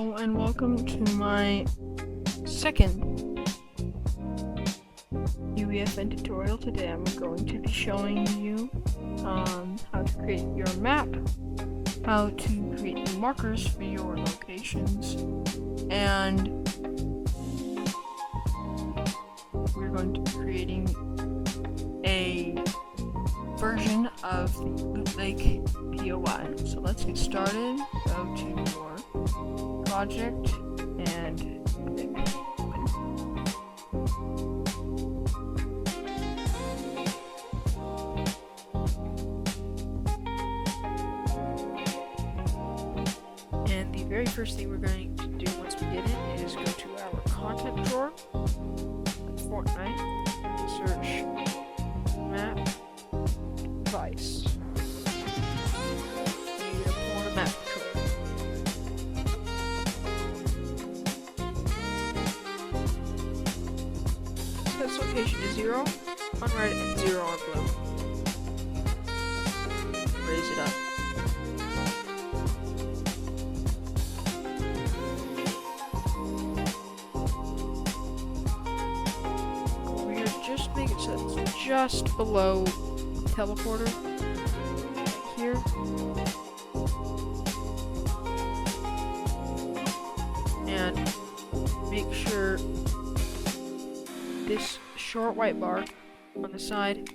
Hello and welcome to my second UEFN tutorial. Today I'm going to be showing you how to create your map, how to create the markers for your locations, and we're going to be creating a version of the Loot Lake POI. So let's get started. Go to your project and click open. And the very first thing we're going to do once we get in is go to our content drawer, Fortnite, search map device. You're gonna pull on a map controller. Set its location to 0 on red and 0 on blue. Raise it up. We're gonna just make it so it's just below teleporter right here. And make sure this short white bar on the side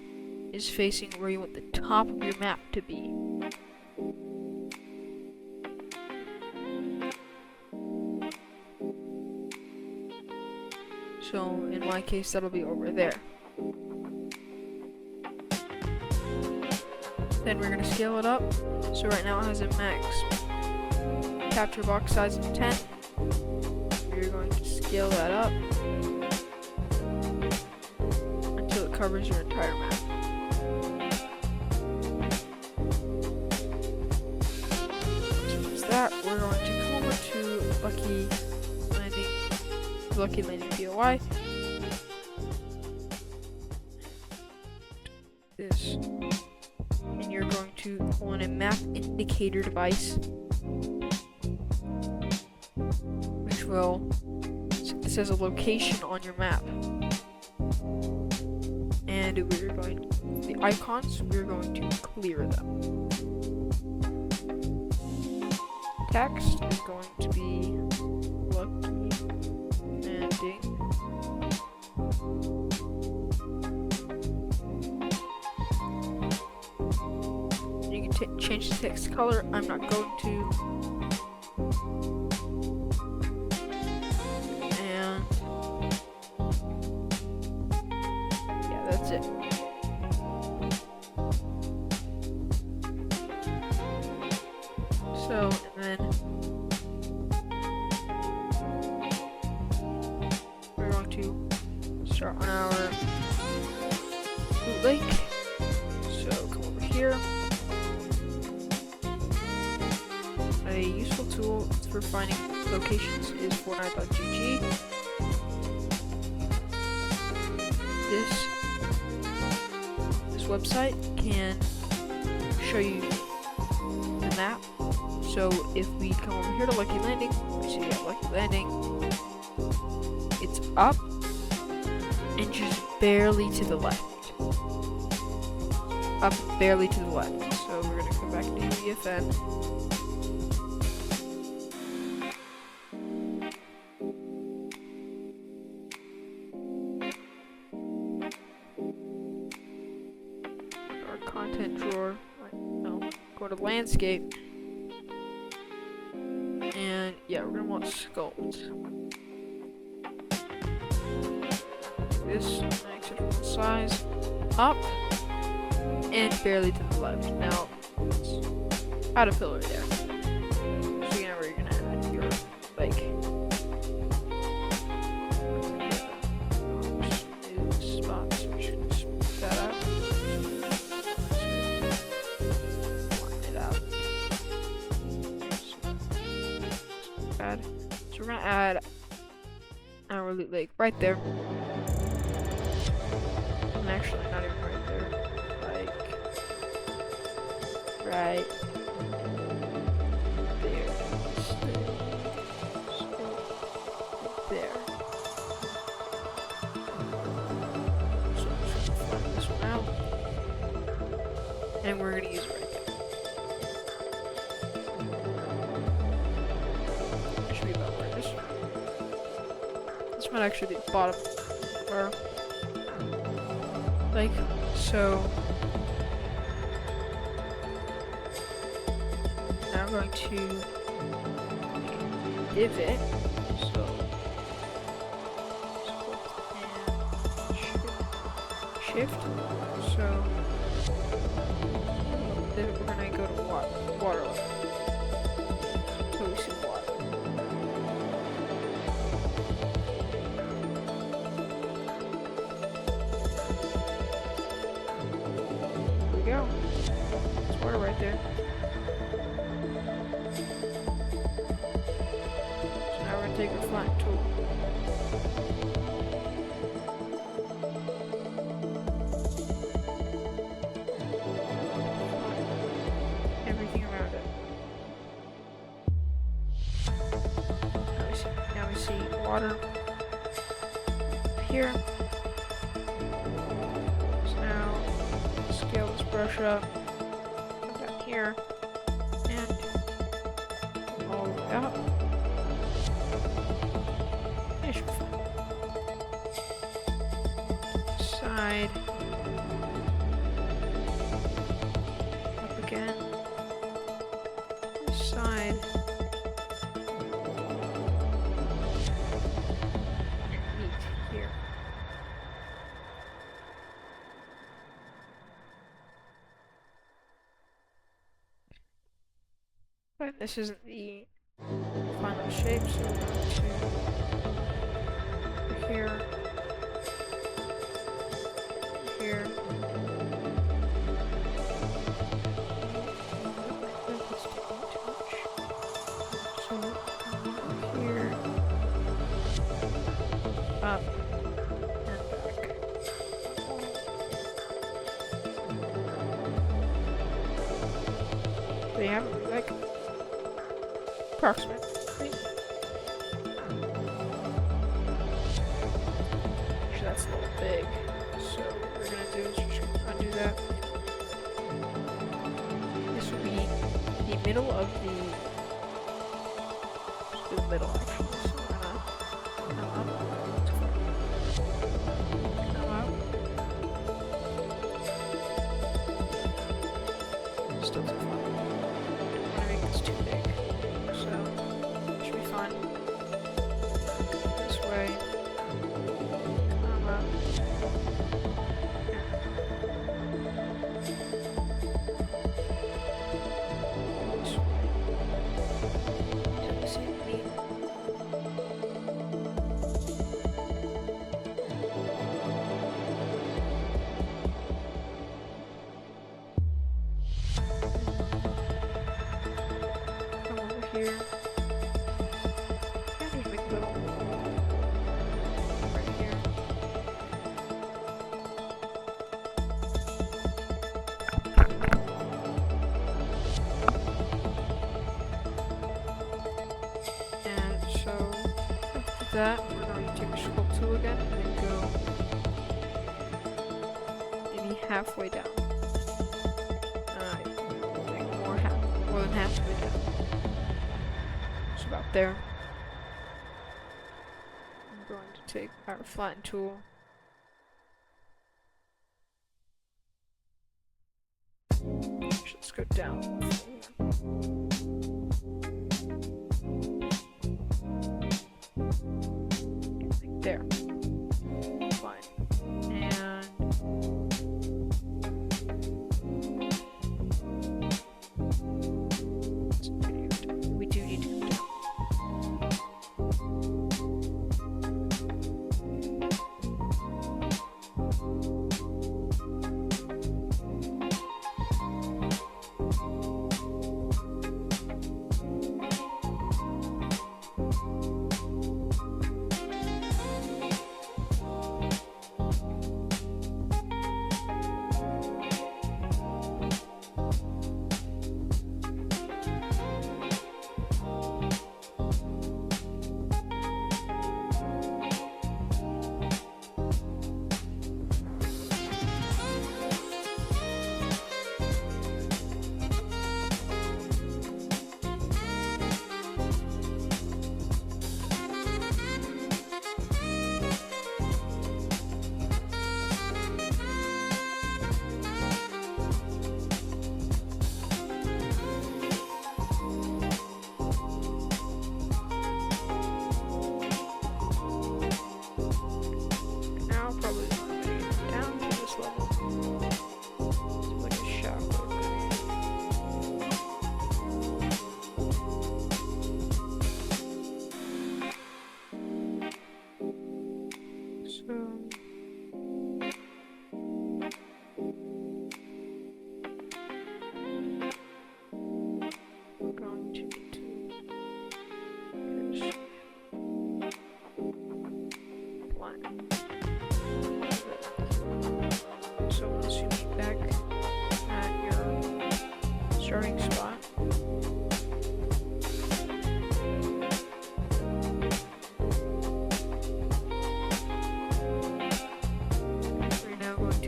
is facing where you want the top of your map to be. So in my case that'll be over there. Then we're going to scale it up. So right now it has a max capture box size of 10. We're going to scale that up until it covers your entire map. Once that, we're going to come over to Lucky Landing POI. This. And you're going to pull in a map indicator device, which will, it says a location on your map. And we're going, the icons, we're going to clear them. Text is going to be Lucky Landing. Change the text color. I'm not going to. And yeah, that's it. So, and then we're going to start on our Loot Lake. So come over here. A useful tool for finding locations is Fortnite.gg. This website can show you the map. So if we come over here to Lucky Landing, we see at Lucky Landing, it's up and just barely to the left. Up barely to the left. So we're gonna come back to UEFN. Content drawer, no, go to landscape, and yeah, we're gonna want sculpt. This makes it full size, up, and barely to the left. Now, add a pillar there. So you know where you're gonna add your, like, spots. We should split that up. So we're gonna add our Loot Lake right there. And actually not even right there. Like right there. and we're gonna use it right there. That should be about where it is. This might actually be the bottom of our lake. So now I'm going to divot. So shift. So then we're gonna go to water level. So we see water. There we go. There's water right there. So now we're gonna take our flat tool. Everything around it. Now we see water here. So now scale this brush up, come down here, and all the way up. It should be fine. Side. Up again. This side. And meet here. But this isn't the final shape, so we're going to here, here. That's too much. So here, up, and back. They have like approximate. Actually, that's a little big. So what we're gonna do is just undo that. This will be the middle of the. Just do the middle actually. So we're gonna come up. Come out. Still too far. I think it's too big. So it should be fine. This way. Come up. This way. Do the same thing. Come over here. Yeah, there's a big little right here. And so after that, we're going to take our sculpt tool again and then go maybe halfway down. Like more than halfway down. It's about there. I'm going to take our flatten tool. Let's go down. Like there. Fine. And we do need to go down.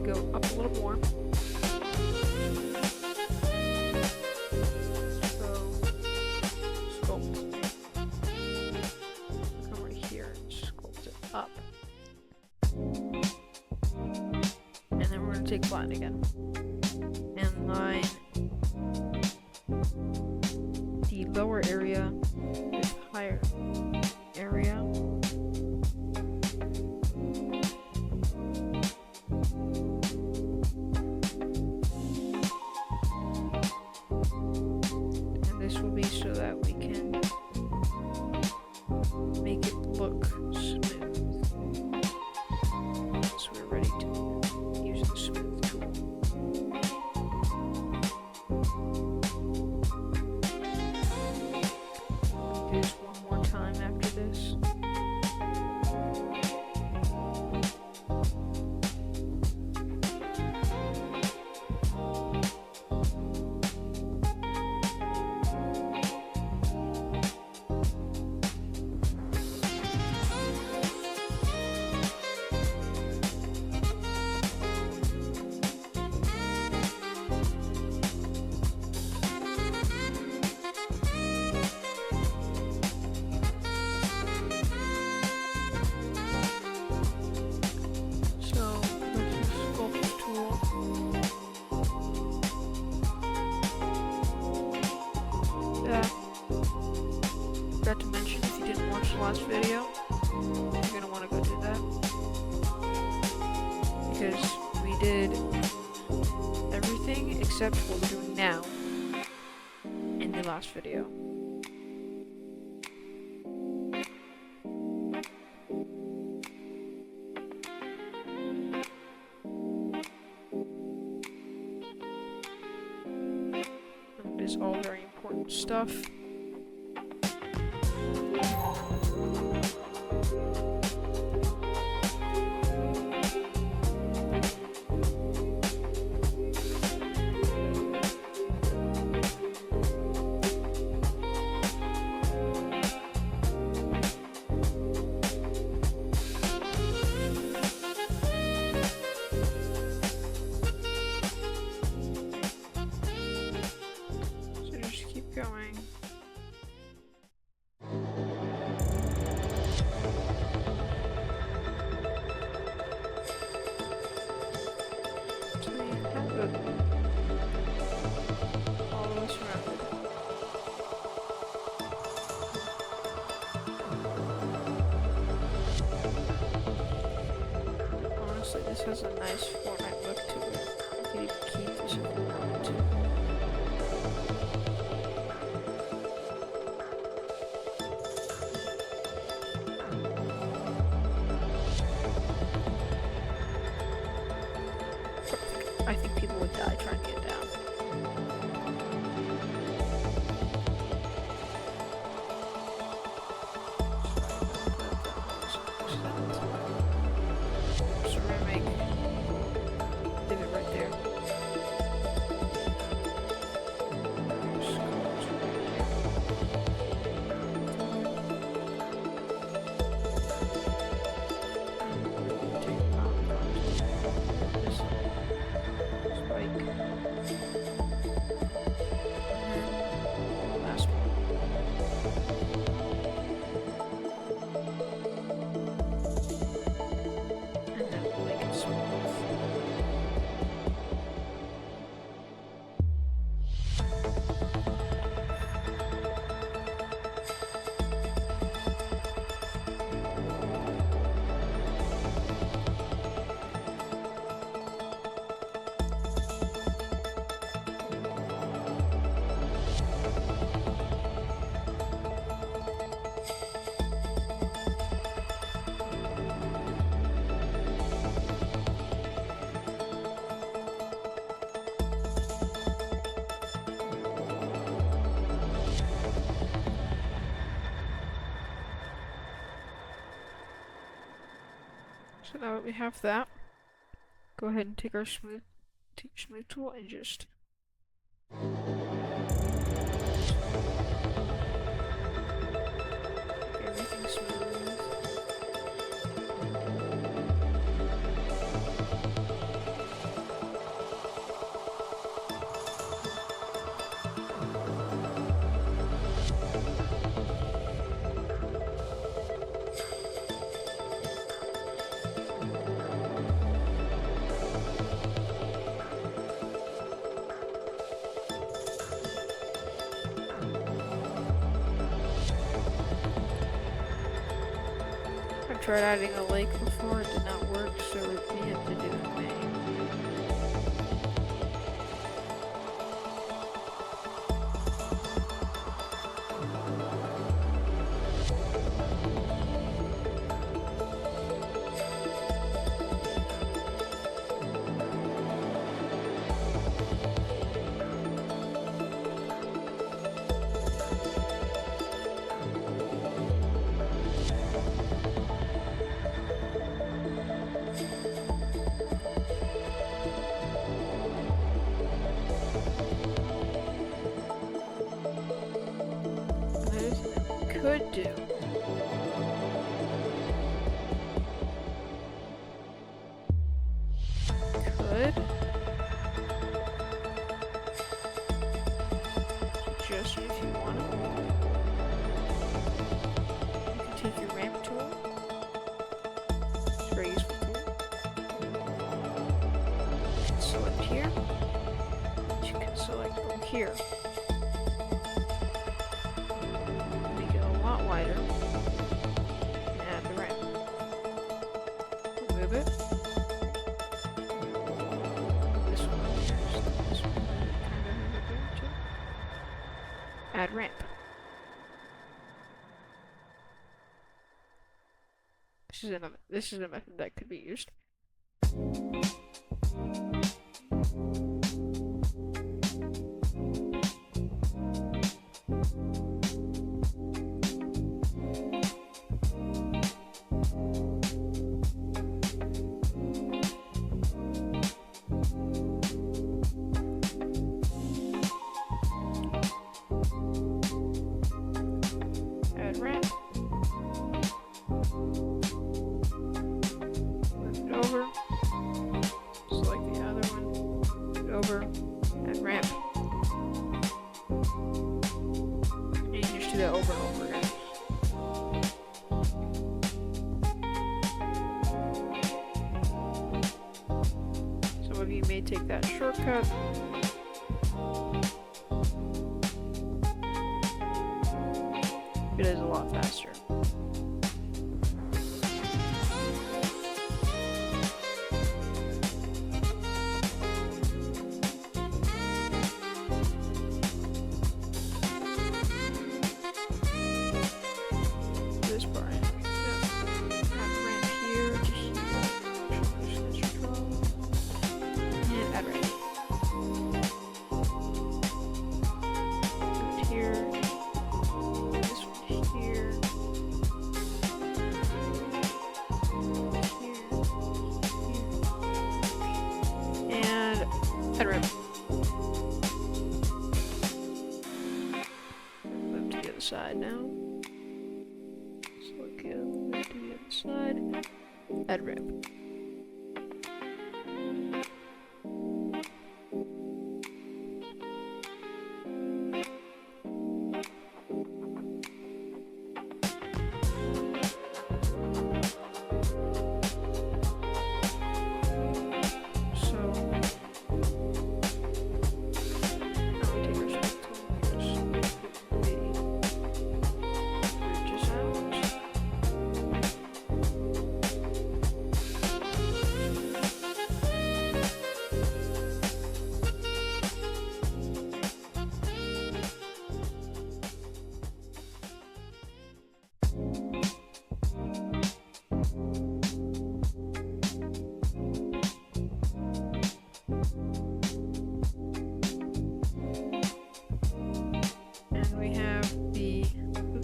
go up a little more. So, sculpt. Come right here and sculpt it up. And then we're going to take line again. And line the lower area with higher area. And this will be so that we can make it look smooth. So we're ready to use the smooth tool. Do this one more time after this. Forgot to mention, if you didn't watch the last video, you're gonna want to go do that, because we did everything except what we're doing now in the last video. And it is all very important stuff. Going. So we have it all the way surrounded. Honestly, this has a nice Fortnite look to it. You could keep this if you wanted to. I think people would die trying to get down. So we're gonna leave it right there. So now that we have that, go ahead and take our smooth tool and just make everything smooth. tried adding a lake before, it did not work, so we have to do it manually. Could do. Could. Suggestion if you want it. You can take your ramp tool. It's a very useful tool. You can select here. You can select over here. Wider and add the ramp. Move it. This one over here. This one kind of over here too. Add ramp. This is a method that could be used. That over and over again. Some of you may take that shortcut. It is a lot faster. Move to the other side now. Select it, move to the other side. Add ramp.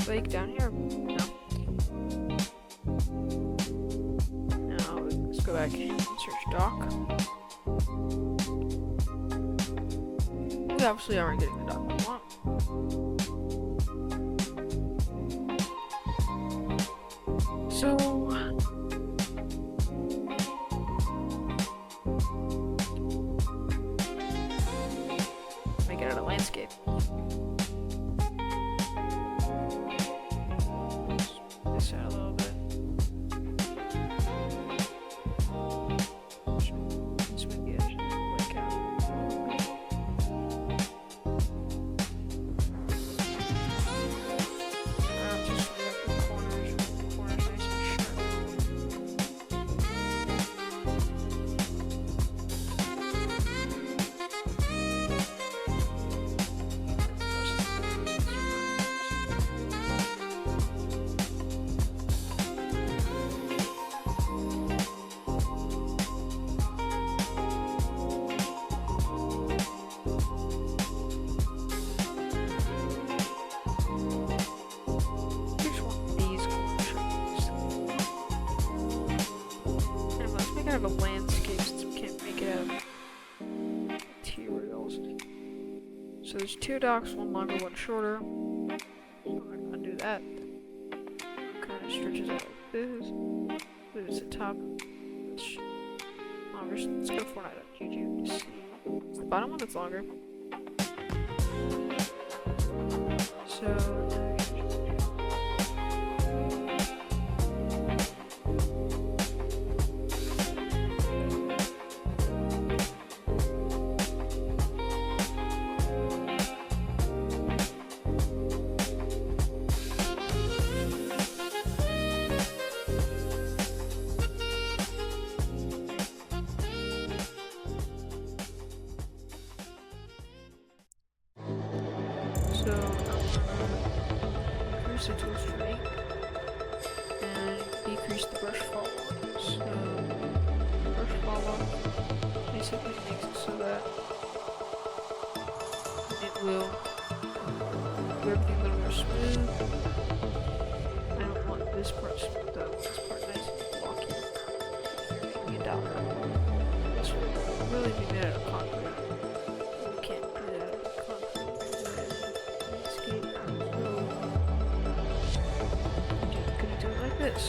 Lake down here. Now let's go back and search dock. We obviously aren't getting the dock we want. So make it out a landscape. This out a little bit. Smooth the edge of the lake out. Just so we have the corners nice and sharp. out of landscape since we can't make it out of materials. So there's 2 docks, one longer, one shorter. So I'm not gonna do that. Kind of stretches out like this. There's the top. Longer. Let's go Fortnite.gg to see. It's the bottom one that's longer. So. So increase the tool strength and decrease the brush fall off. So brush fall off basically makes it so that it will do everything a little more smooth. I don't want this part smooth, I want this part nice and blocky. Making it down. This will really be made out of concrete. We can't do that out of concrete. Gonna do it like this.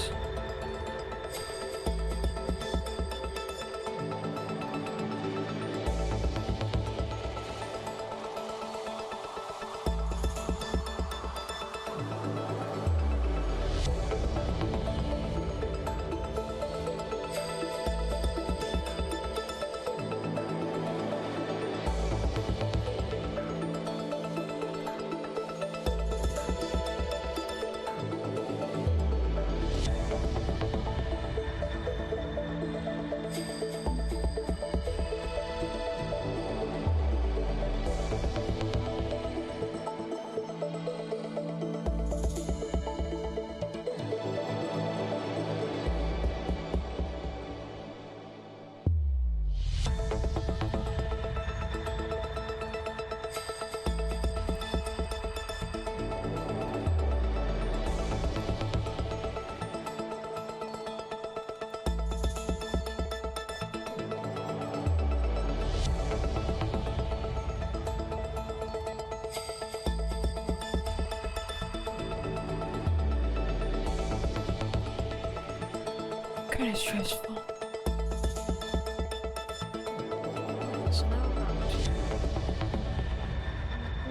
Kind of stressful. So now we're on to this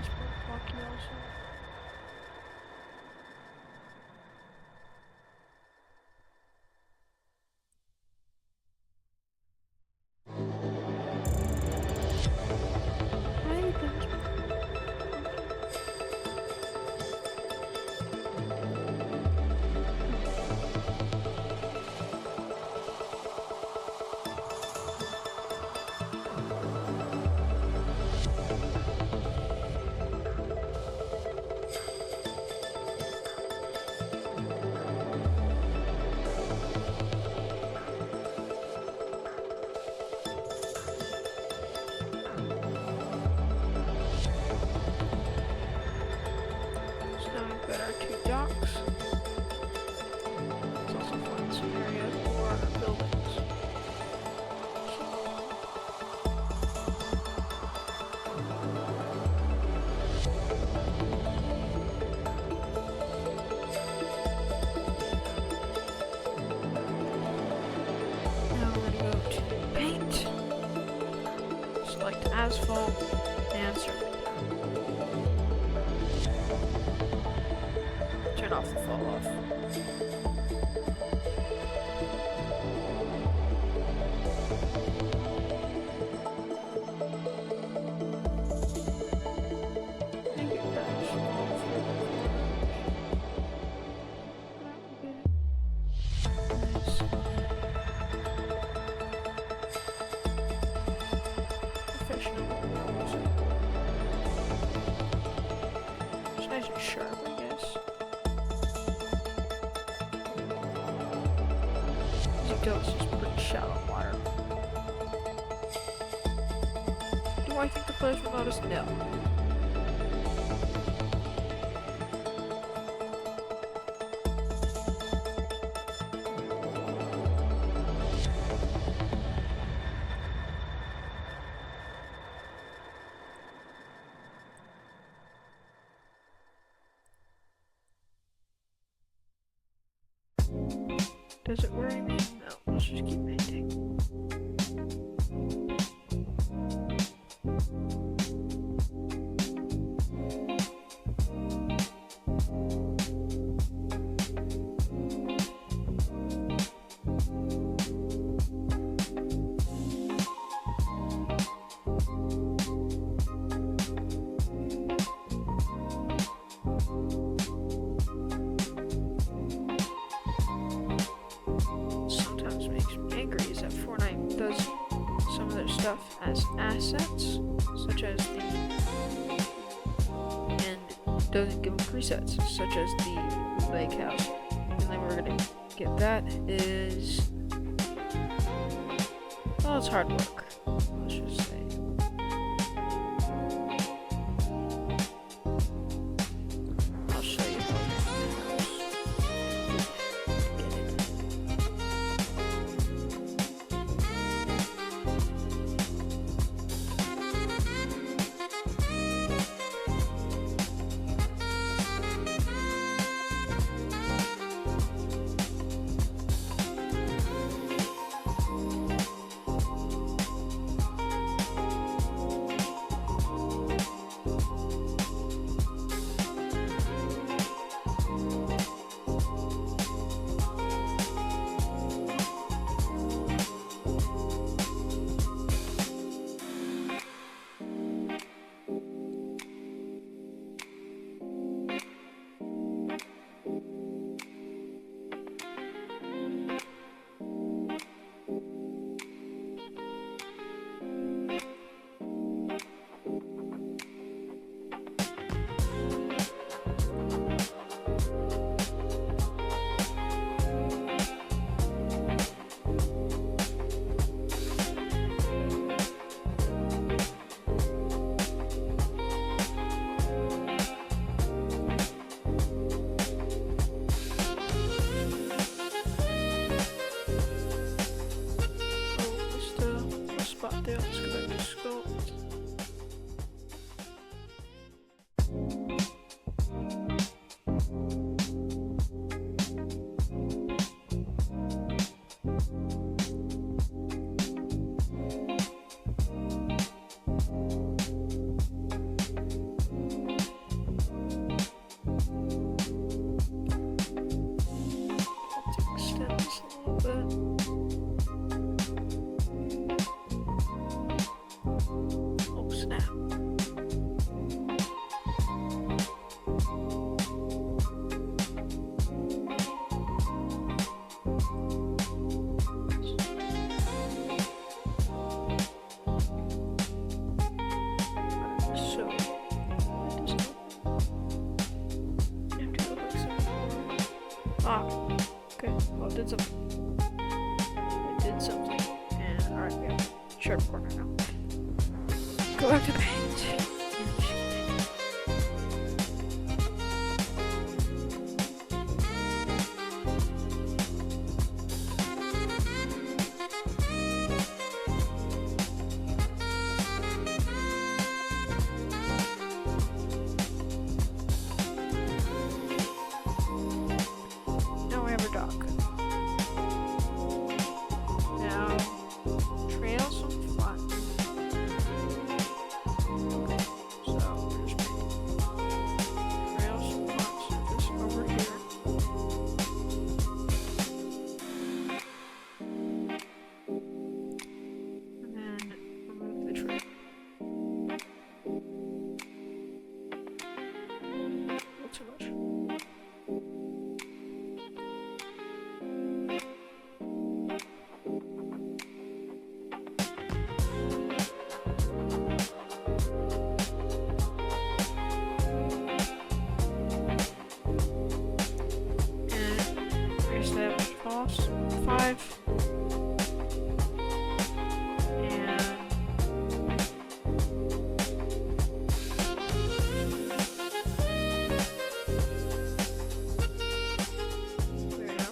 part blocky also. Got our 2 docks. Let's also find some area for our buildings. Now we're going to go to paint, select asphalt, and circle. Turn off the fall off. It's nice and sharp, I guess. It's just pretty shallow water. Do I think the players will notice? No. Does it worry me? No, let's just keep painting. Sometimes makes me angry is that Fortnite does some of their stuff as assets, such as and doesn't give them presets, such as the lake house. And then we're gonna get that is, well, it's hard work, let's just say. I'll show you how to get it. Spot there, let's go back to sculpt. Extend this a little bit. Oh snap. So, okay. Well, it did something. It did something. And alright, we have a sharp corner now. Go back to paint. Now we have our dock. Now, trails some fun. Too much. And raise that false 5.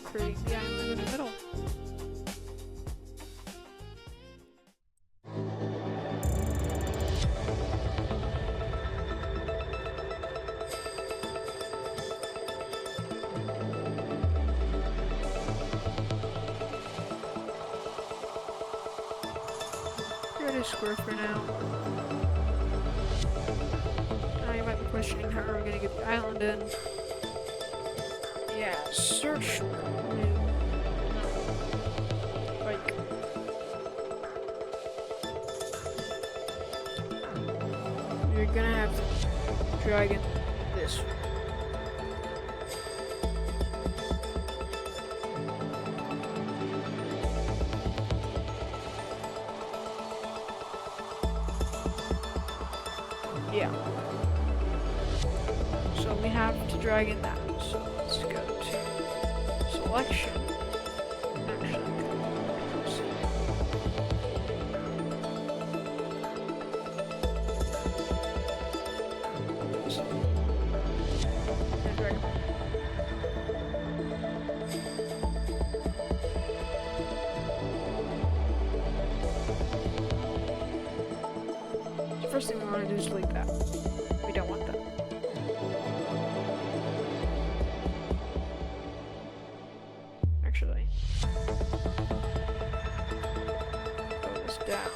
Creating the island in the middle. say square for now. Now you might be questioning how are we gonna get the island in. Yeah, search new. Like you're gonna have to drag in this. Yeah. So we have to drag in that. So let's go to selection. Actually, and drag it. The first thing we want to do is delete that. We don't want that. Actually, throw this down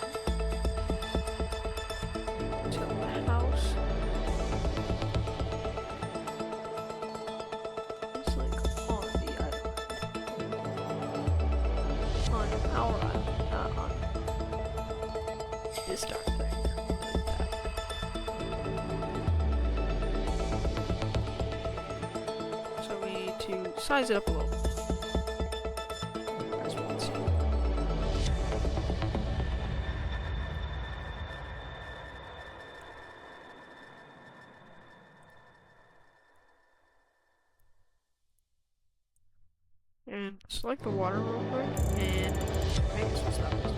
till the house is like on the island. On our island, not on this dark thing. So we need to size it up a little. As we can see. And select the water real quick and make it so stop this.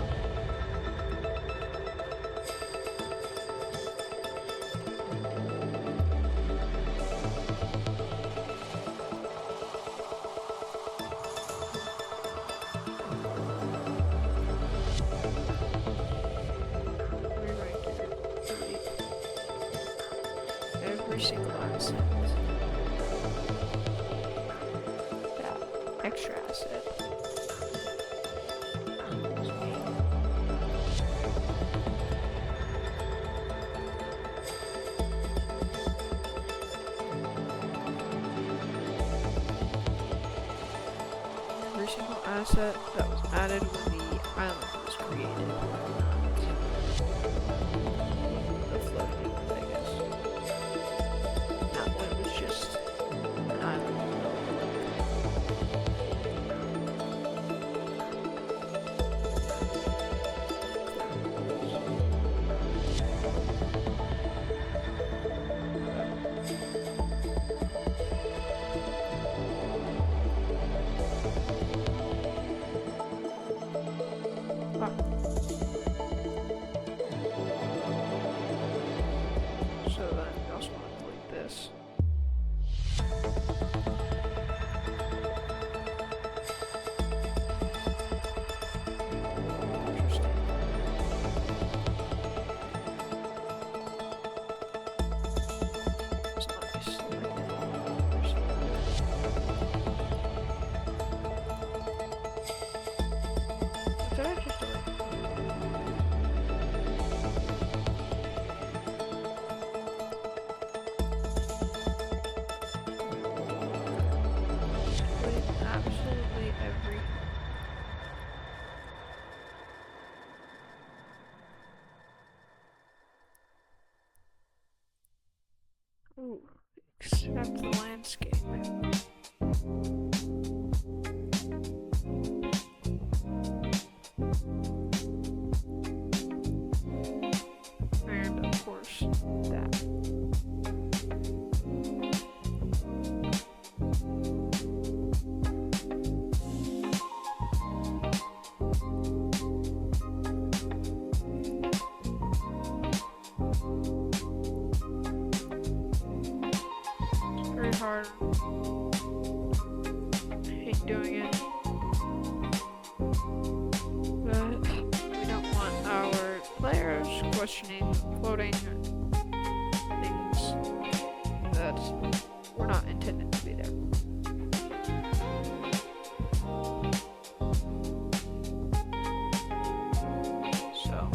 Every single asset. That extra asset. Every single asset that was added when the island was created. The floating, I guess. Not when it was just an island. So then we also want to delete this. Interesting. It's not nice. Did I just delete? Absolutely every. Ooh, except the landscape. And of course, that. Very hard. I hate doing it. But we don't want our players questioning floating things that were not intended to be there. So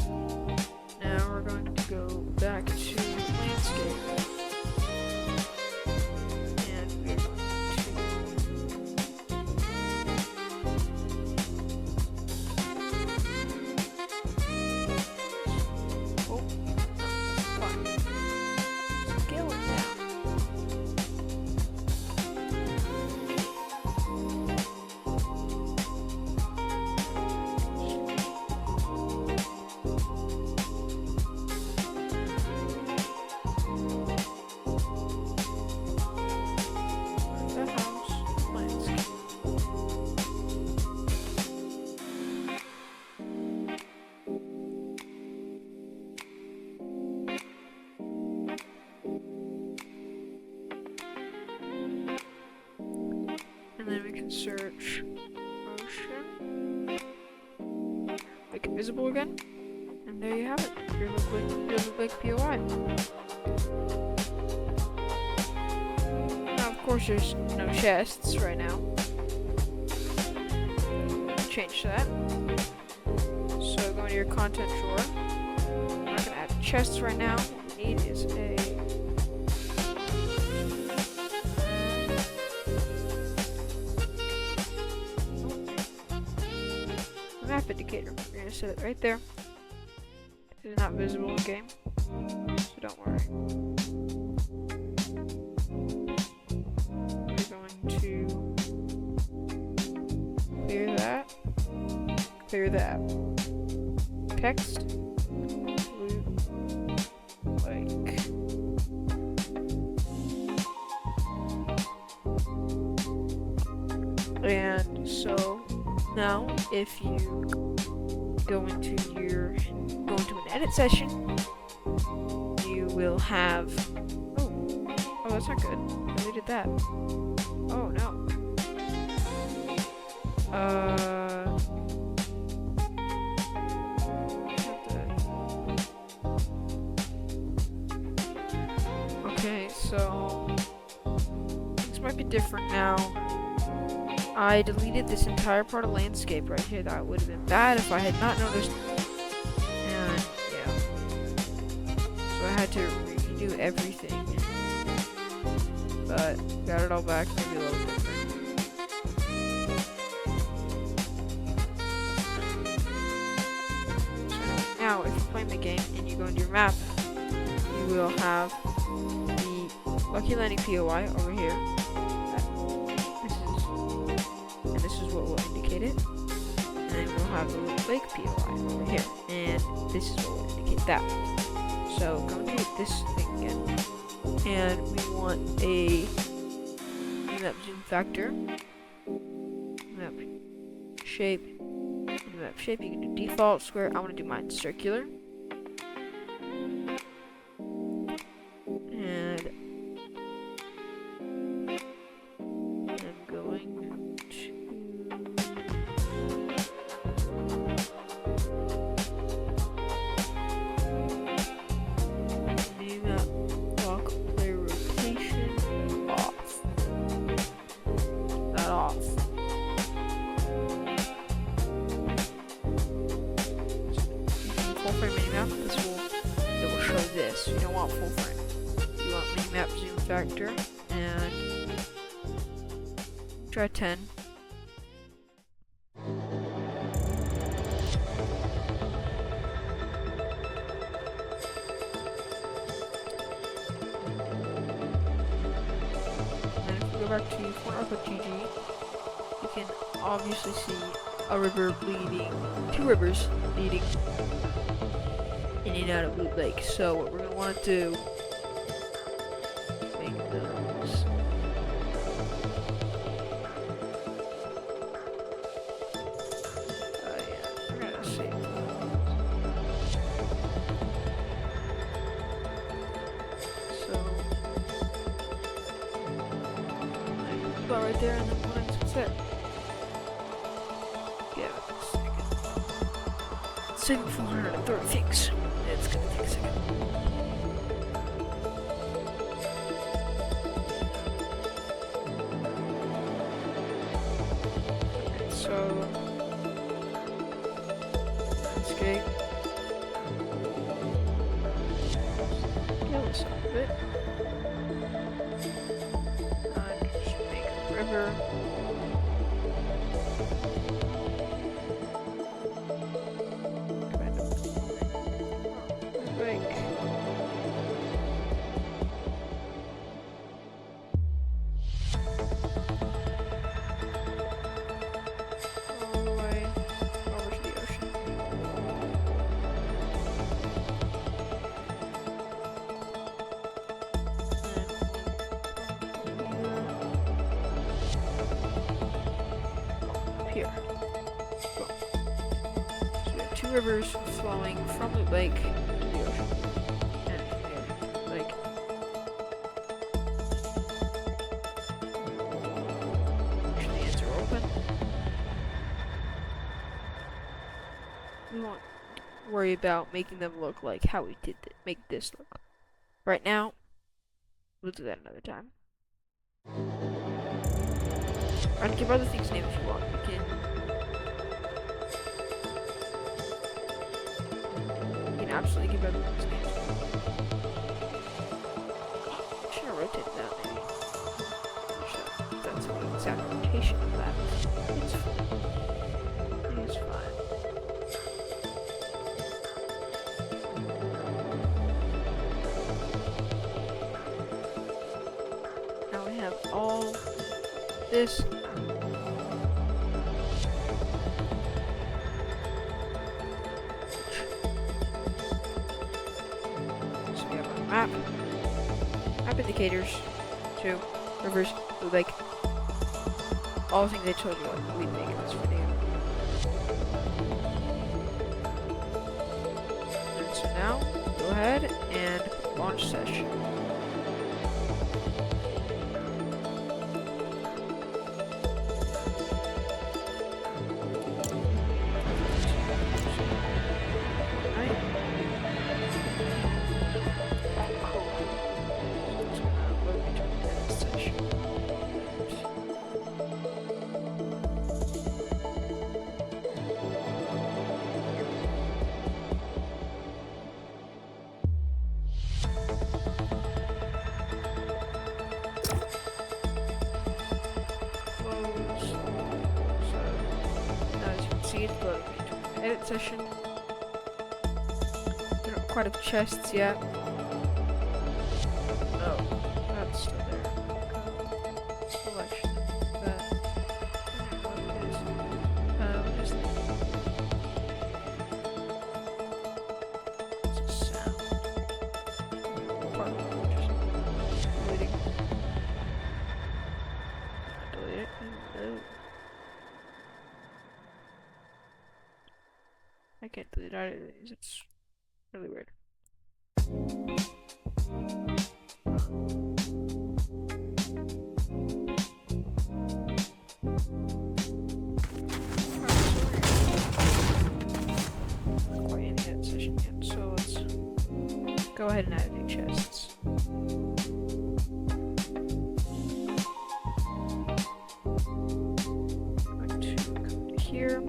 And then we can search ocean. Make it visible again. And there you have it. Your Loop Lake POI. Now, of course, there's no chests right now. Change that. So go into your content drawer. I'm not gonna add chests right now. What we need is a map indicator. We're gonna set it right there. It is not visible in game, so don't worry. We're going to clear that. Text, Loop Lake. And so now, if you go into an edit session, you will have. Oh, that's not good. I deleted that. Oh no. Okay, so things might be different now. I deleted this entire part of landscape right here. That would have been bad if I had not noticed. And yeah, so I had to redo everything. But got it all back, maybe a little different. So now, if you're playing the game and you go into your map, you will have the Lucky Landing POI over here. This is what will indicate it. And then we'll have the Lake POI over here. And this is what will indicate that. So go into this thing again. And we want a map zoom factor. Map shape. Map shape, you can do default, square. I want to do mine circular. And I'm going to do that block player rotation off. That off. Full frame minimap, it will show this. You don't want full frame. You want minimap zoom factor and try 10. And then if we go back to FortNorth.gg, you can obviously see a river leading, 2 rivers leading in and out of Loop Lake. So what we're going to want to do, make those. Yeah, we're going to save those. So, about right there, and then that's it. Yeah, second 430 things. It's gonna take a second. Okay, so landscape. Kill some of it. Just make a river. Here. Boom. So we have 2 rivers flowing from Loop Lake to the ocean. And from the ocean to the lake. Actually, worry about making them look like how we did make this look. Right now, we'll do that another time. I can give other things names if you want. You can absolutely give other things names. I should have rotated that maybe. That's an exact rotation of that. It's fine. It's fine. Now we have all this. So we have our map indicators, 2 rivers, like all the things I told you we'd make in this video. And so now, go ahead and launch session. Edit session. We don't quite have chests yet. Oh, that's still there. Selection. That. What is this? It's a sound. Deleting. Delete it. No. I can't delete either of these, it's really weird. Not quite in the edit session yet, so let's go ahead and add new chests. Going to come to here.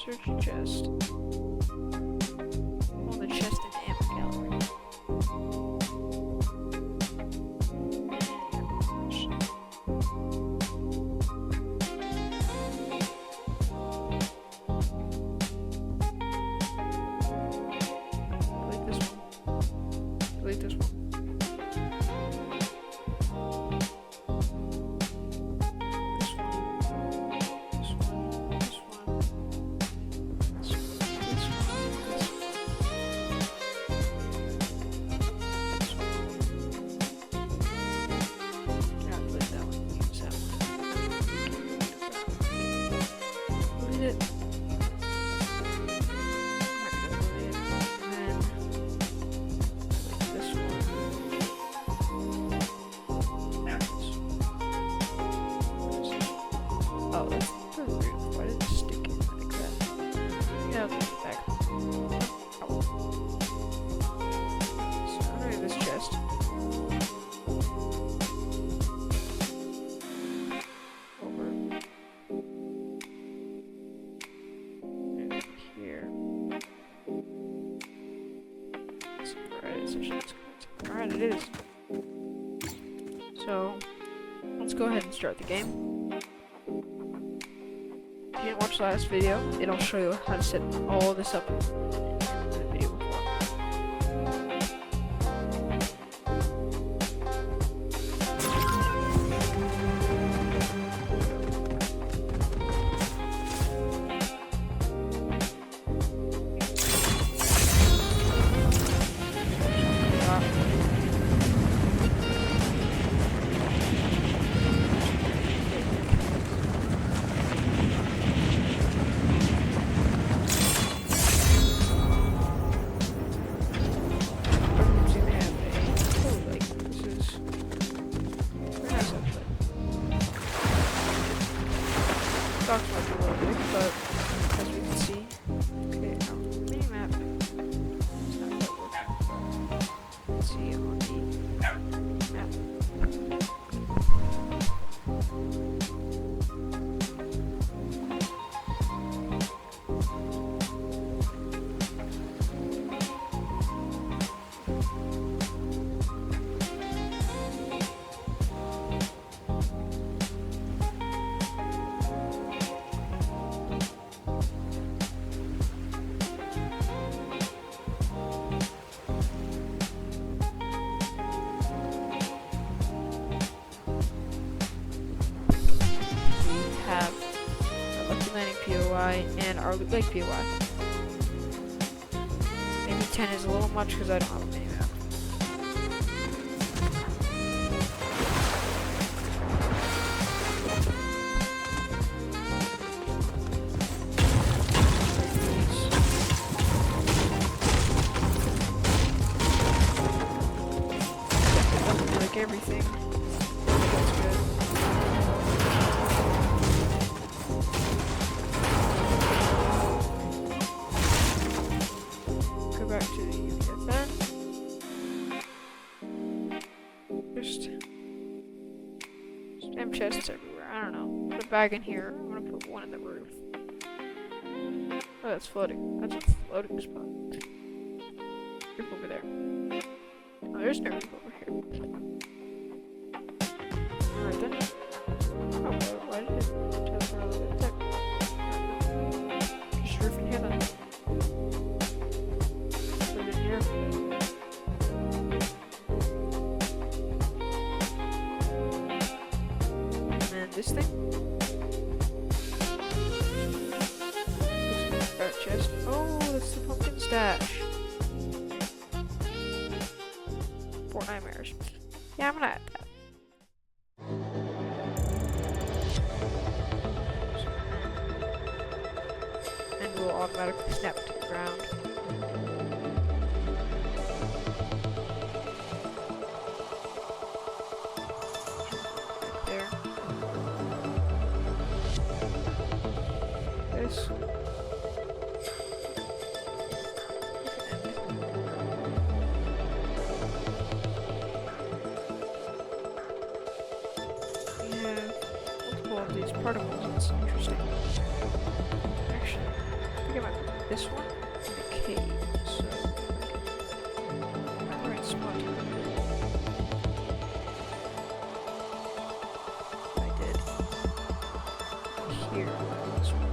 Search chest. On the chest in the ammo gallery. Delete this one. Delete this one. Oh, that's really weird. Why did it stick in like that? Yeah, I'll put it back. Ow. So, under this chest. Over. And here. Alright, it is. So, let's go ahead and start the game. If you didn't watch the last video, it'll show you how to set all this up in the video before. Docks might be a little big, but as we can see, okay, Have our Lucky Landing POI and our Loot Lake POI. Maybe 10 is a little much because I don't have a mini map. Like everything. That's good. Back to the UEFN. Just damn chests everywhere. I don't know. Put a bag in here. I'm gonna put one in the roof. Oh, that's floating. That's a floating spot. Roof over there. Oh, there's no roof over here. Alright then. Oh, why did it tell us how to detect? Just roof in here then. Here. And then this thing. This chest. Oh, that's the pumpkin stash. 4 nightmares. Yeah, I'm gonna add that. And we'll automatically snap to the ground. This. We have multiple of these particles. That's interesting. Actually, I think I might put this one in the cave. So, alright, spot. I did. Here. This one.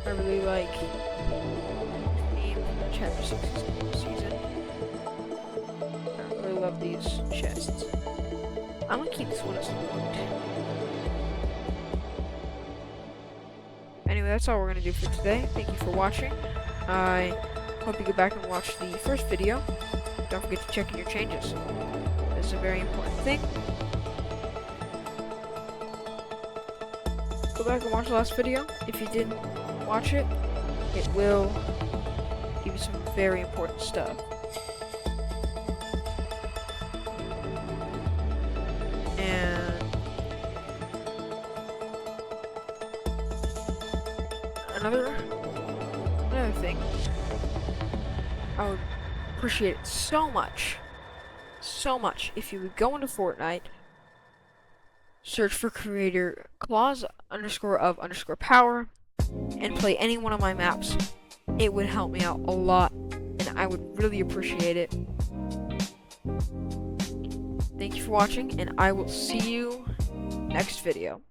I really like theme chapter 6 season. I really love these chests. I'm gonna keep this one as loot. Anyway, that's all we're gonna do for today. Thank you for watching. I hope you go back and watch the first video. Don't forget to check in your changes. This is a very important thing. Go back and watch the last video. If you didn't watch it, it will give you some very important stuff. And another thing, I would appreciate it so much if you would go into Fortnite, search for creator claws_of_power, and play any one of my maps. It would help me out a lot, and I would really appreciate it. Thank you for watching, and I will see you next video.